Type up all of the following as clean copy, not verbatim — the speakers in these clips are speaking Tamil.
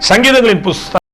சங்கீதங்களின் புஸ்தகம்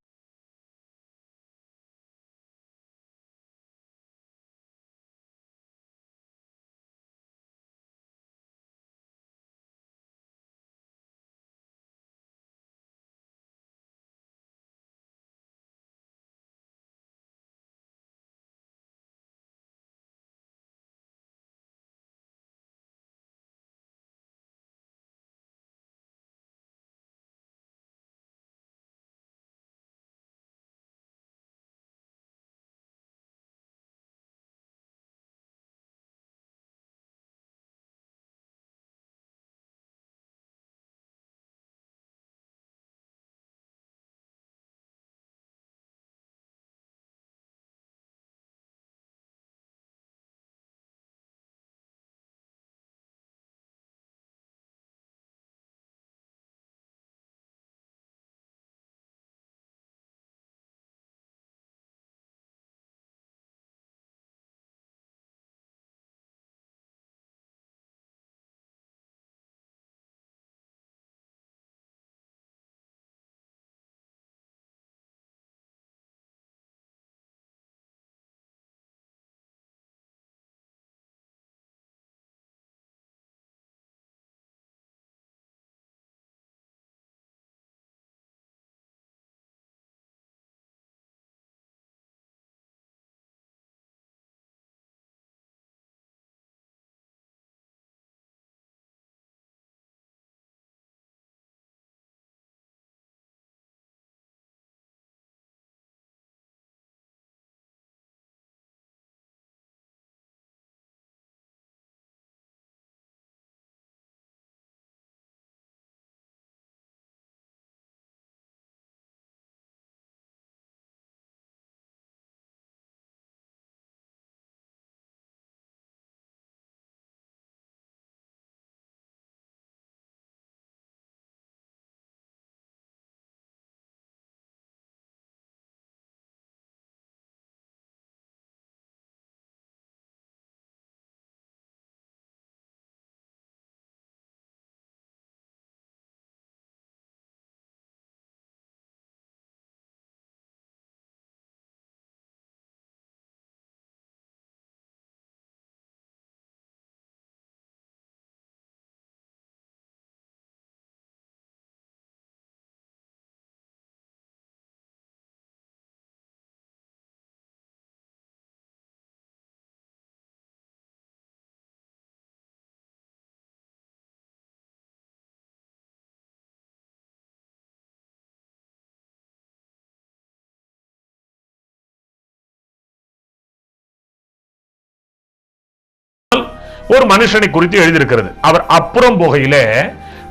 ஒரு மனுஷனை குறித்து எழுதியிருக்கிறது. அவர் அப்புறம் போகையிலே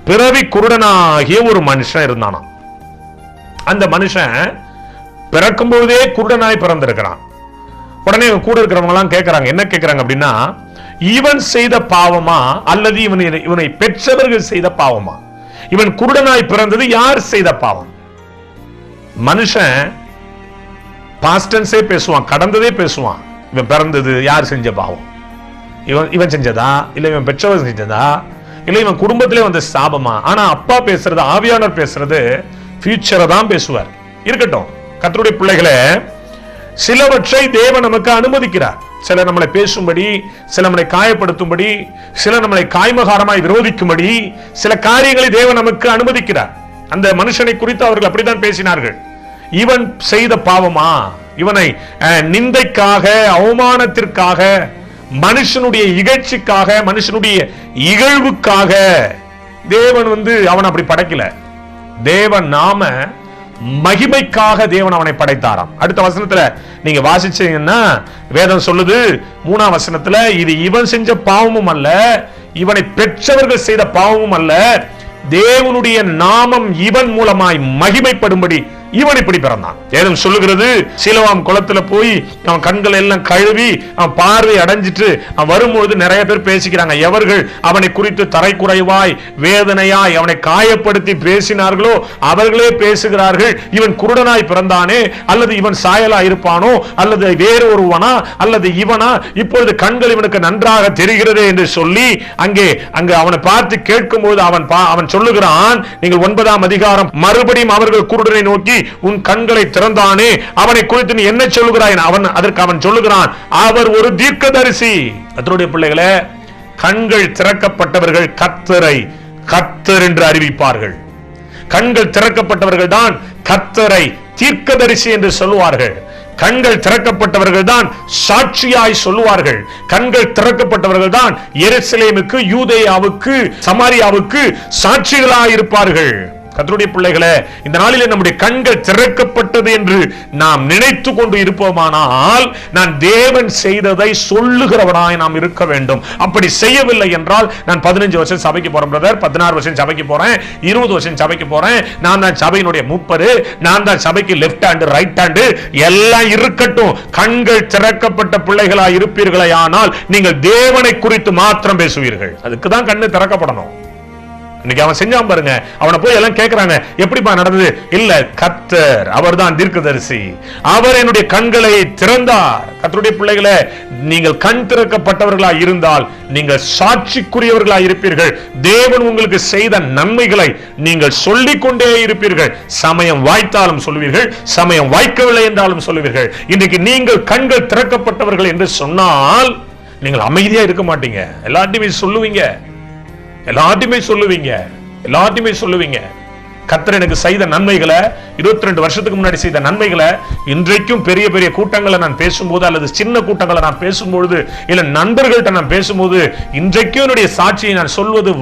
பிறவி குருடனாகிய ஒரு மனுஷன் இருந்தானா. அந்த மனுஷன் பிறக்கும் பொழுதே குருடனாய் பிறந்திருக்கிறான். உடனே கூட இருக்கிறவங்க எல்லாம் கேட்கிறாங்க, என்ன கேட்கிறாங்க அப்படின்னா, இவன் செய்த பாவமா அல்லது இவனை பெற்றவர்கள் செய்த பாவமா? இவன் குருடனாய் பிறந்தது யார் செய்த பாவம்? மனுஷன் பாஸ்ட் டென்ஸே பேசுவான், கடந்ததே பேசுவான். இவன் பிறந்தது யார் செஞ்ச பாவம்? இவன் செஞ்சதா, இல்ல இவன் பெற்றவர் செஞ்சதா, இல்ல இவன் குடும்பத்திலே வந்த சாபமா? ஆனா அப்பா பேசுறது, ஆவியானவர் பேசுறது ஃபியூச்சரை தான் பேசுவார். இருக்கட்டும், கர்த்தருடைய பிள்ளைகளே, சிலவற்றை தேவன் நமக்கு அனுமதிக்கிறார். சில நம்மளை பேசும்படி, சில நம்மளை காயப்படுத்தும்படி, சில நம்மளை காய்மகாரமாய் விரோதிக்கும்படி சில காரியங்களை தேவன் நமக்கு அனுமதிக்கிறார். அந்த மனுஷனை குறித்து அவர்கள் அப்படித்தான் பேசினார்கள். இவன் செய்த பாவமா? இவனை நிந்தைக்காக, அவமானத்திற்காக, மனுஷனுடைய இகழ்ச்சிக்காக, மனுஷனுடைய இகழ்வுக்காக தேவன் அவன் அப்படி படைக்கல. தேவன் நாம மகிமைக்காக தேவன் அவனை படைத்தாராம். அடுத்த வசனத்துல நீங்க வாசிச்சீங்கன்னா வேதம் சொல்லுது, 3ஆம் வசனத்துல, இது இவன் செஞ்ச பாவமும் அல்ல, இவனை பெற்றவர்கள் செய்த பாவமும் அல்ல, தேவனுடைய நாமம் இவன் மூலமாய் மகிமைப்படும்படி இவன் இப்படி பிறந்தான். ஏதும் சொல்லுகிறது, சீலோவாம் குளத்துல போய் அவன் கண்களை எல்லாம் கழுவி அவன் பார்வை அடைஞ்சிட்டு அவன் வரும்போது நிறைய பேர் பேசிக்கிறாங்க. எவர்கள் அவனை குறித்து தரைக்குறைவாய் வேதனையாய் அவனை காயப்படுத்தி பேசினார்களோ அவர்களே பேசுகிறார்கள், இவன் குருடனாய் பிறந்தானே, அல்லது இவன் சாயலா இருப்பானோ, அல்லது வேறு ஒருவனா, அல்லது இவனா, இப்பொழுது கண்கள் இவனுக்கு நன்றாக தெரிகிறது என்று சொல்லி அங்கே அவனை பார்த்து கேட்கும் போது அவன் சொல்லுகிறான். நீங்கள் 9ஆம் அதிகாரம், மறுபடியும் அவர்கள் குருடனை நோக்கி உன் கண்களை திறந்தானே, அவனை குறித்து நீ என்ன சொல்லுகிறாய்? அதற்கு அவன் சொல்லுகிறான், அவர் ஒரு தீர்க்கதரிசி. கர்த்தருடைய பிள்ளைகளே, கண்கள் திறக்கப்பட்டவர்கள் கர்த்தரை கர்த்தர் என்று அறிவிப்பார்கள். கண்கள் திறக்கப்பட்டவர்கள் தான் கர்த்தரை தீர்க்கதரிசி என்று சொல்லுவார்கள். கண்கள் திறக்கப்பட்டவர்கள் தான் சாட்சியாய் சொல்லுவார்கள். கண்கள் திறக்கப்பட்டவர்கள் தான் எருசலேமுக்கு, யூதேயாவுக்கு, சமாரியாவுக்கு சாட்சிகளாய் இருப்பார்கள். கர்த்தருடைய பிள்ளைகளே, இந்த நாளிலே நம்முடைய கண்கள் திறக்கப்பட்டது என்று நாம் நினைத்து கொண்டு இருப்போமானால் நான் தேவன் செய்ததை சொல்லுகிறவனாய் நாம் இருக்க வேண்டும். அப்படி செய்யவில்லை என்றால், நான் 15 வருஷம் சபைக்கு போறேன் பிரதர், 16 வருஷம் சபைக்கு போறேன், 20 வருஷம் சபைக்கு போறேன், நான் தான் சபையினுடைய மூப்பரு, நான் தான் சபைக்கு லெப்ட் ஹேண்ட் ரைட் ஹேண்ட் எல்லாம் இருக்கட்டும், கண்கள் திறக்கப்பட்ட பிள்ளைகளாய் இருப்பீர்களே ஆனால் நீங்கள் தேவனை குறித்து மாத்திரம் பேசுவீர்கள். அதுக்கு தான் கண்ணு திறக்கப்படணும். இன்னைக்கு அவன் செஞ்சான் பாருங்க, அவனை போய் எல்லாம் கேட்கிறாங்க, எப்படிப்பா நடந்தது? இல்ல, கர்த்தர் அவர்தான் தீர்க்கதரிசி, அவர் என்னுடைய கண்களை திறந்தார். கர்த்தருடைய பிள்ளைகளே, நீங்கள் கண் திறக்கப்பட்டவர்களாய் இருந்தால் நீங்கள் சாட்சிக்குரியவர்களாய் இருப்பீர்கள். தேவன் உங்களுக்கு செய்த நன்மைகளை நீங்கள் சொல்லிக் கொண்டே இருப்பீர்கள். சமயம் வாய்த்தாலும் சொல்லுவீர்கள், சமயம் வாய்க்கவில்லை என்றாலும் சொல்லுவீர்கள். இன்றைக்கு நீங்கள் கண்கள் திறக்கப்பட்டவர்கள் என்று சொன்னால் நீங்கள் அமைதியா இருக்க மாட்டீங்க. எல்லாத்தையுமே சொல்லுவீங்க. கர்த்தர் எனக்கு செய்த நன்மைகளை, 22 வருஷத்துக்கு முன்னாடி செய்த நன்மைகளை இன்றைக்கும் பெரிய பெரிய கூட்டங்களை நான் பேசும்போது, அல்லது சின்ன கூட்டங்களை நான் பேசும்பொழுது, இல்ல நண்பர்கள்ட்ட நான் பேசும்போது, இன்றைக்கும் என்னுடைய சாட்சியை நான் சொல்வது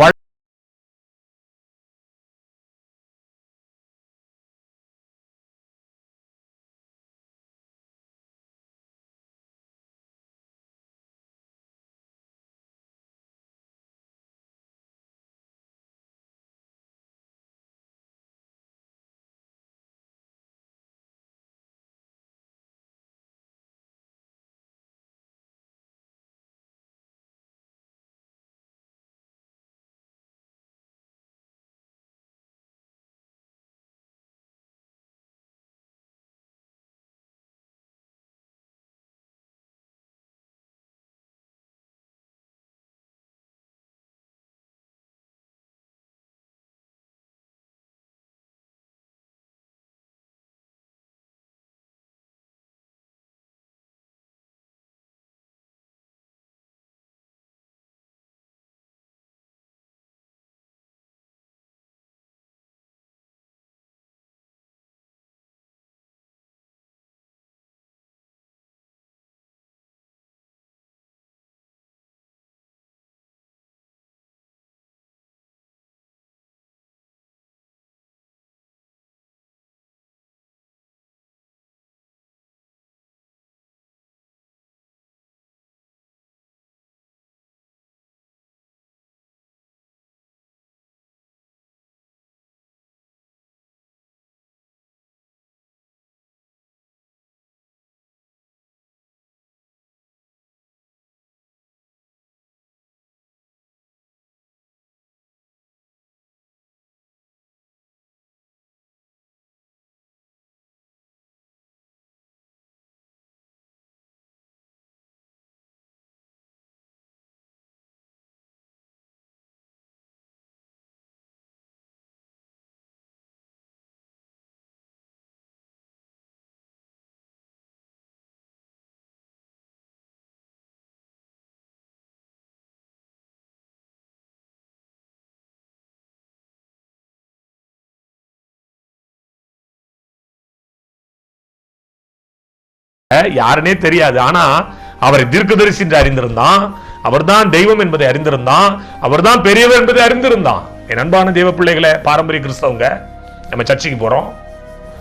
யாருனே தெரியாது. ஆனா அவரை தீர்க்கதரிசி என்று அறிந்திருந்தான், அவர்தான் தெய்வம் என்பதை அறிந்திருந்தான், அவர்தான் பெரியவர் என்பதை அறிந்திருந்தான். என் அன்பான தெய்வ பிள்ளைகளை, பாரம்பரிய கிறிஸ்தவங்க, நம்ம சர்ச்சைக்கு போறோம்,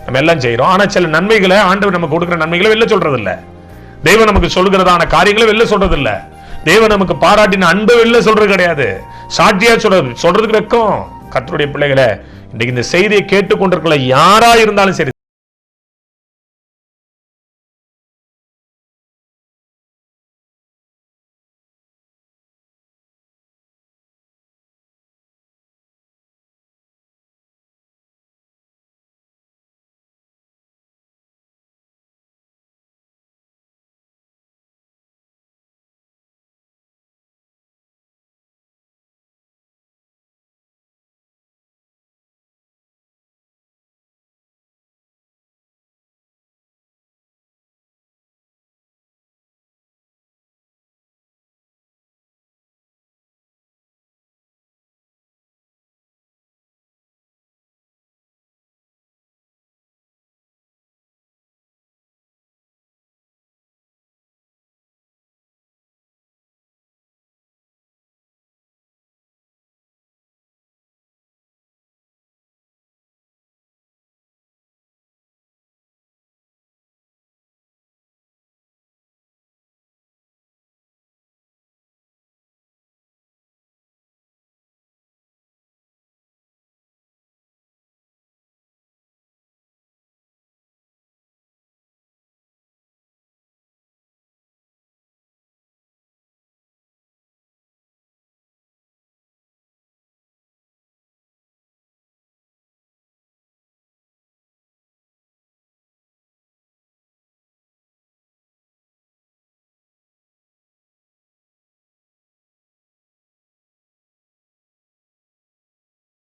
நம்ம எல்லாம் செய்யறோம். ஆனா சில நன்மைகளை, ஆண்டவர் நமக்கு கொடுக்கிற நன்மைகளை வெளில சொல்றது இல்ல. தெய்வம் நமக்கு சொல்லுகிறதான காரியங்களை வெளில சொல்றது இல்ல. தேவன் நமக்கு பாராட்டின அன்பை வெளில சொல்றது கிடையாது. சாட்சியா சொல்றதுக்கு வெக்கம். கர்த்தருடைய பிள்ளைகளை, இன்றைக்கு இந்த செய்தியை கேட்டுக்கொண்டிருக்கிற யாரா இருந்தாலும் சரி,